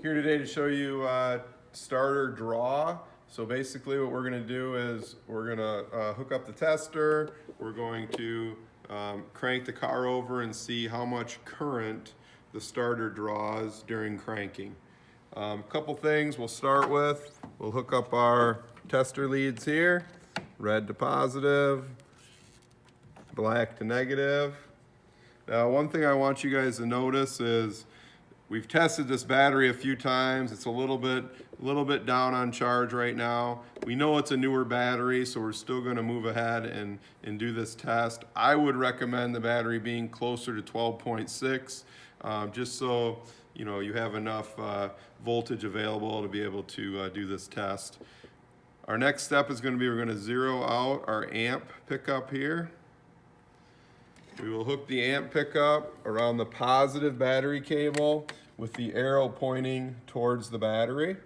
Here today to show you starter draw. So basically what we're going to do is we're going to hook up the tester. We're going to crank the car over and see how much current the starter draws during cranking. A couple things we'll start with. We'll hook up our tester leads here. Red to positive, black to negative. Now one thing I want you guys to notice is we've tested this battery a few times. It's a little bit down on charge right now. We know it's a newer battery, so we're still going to move ahead and do this test. I would recommend the battery being closer to 12.6, just so you have enough voltage available to be able to do this test. Our next step is going to be we're going to zero out our amp pickup here. We will hook the amp pickup around the positive battery cable with the arrow pointing towards the battery.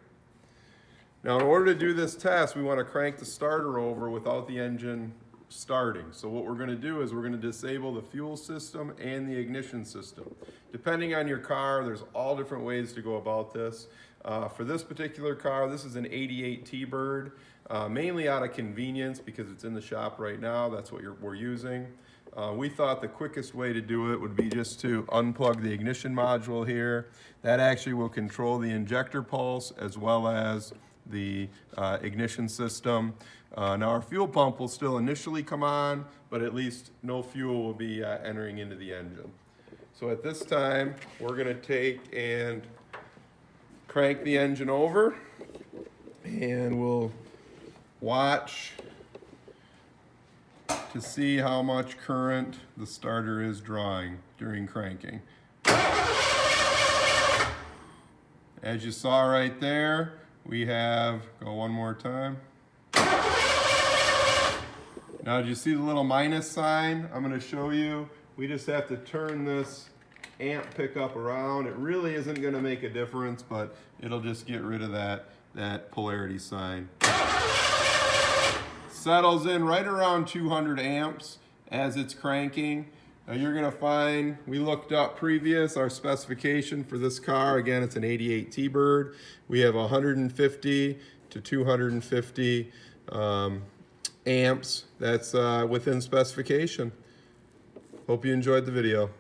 Now in order to do this test, we want to crank the starter over without the engine starting. So what we're going to do is we're going to disable the fuel system and the ignition system. Depending on your car, there's all different ways to go about this. For this particular car, this is an 88 T-Bird, mainly out of convenience because it's in the shop right now. That's what we're using. We thought the quickest way to do it would be just to unplug the ignition module here. That actually will control the injector pulse as well as the ignition system. Now our fuel pump will still initially come on, but at least no fuel will be entering into the engine. So at this time, we're going to take and crank the engine over, and we'll watch to see how much current the starter is drawing during cranking. As you saw right there, we have, go one more time. Now did you see the little minus sign? I'm going to show you. We just have to turn this amp pickup around. It really isn't going to make a difference, but it'll just get rid of that polarity sign. Settles in right around 200 amps as it's cranking. Now you're going to find, we looked up our specification for this car. Again, it's an 88 T-Bird. We have 150 to 250 amps. That's within specification. Hope you enjoyed the video.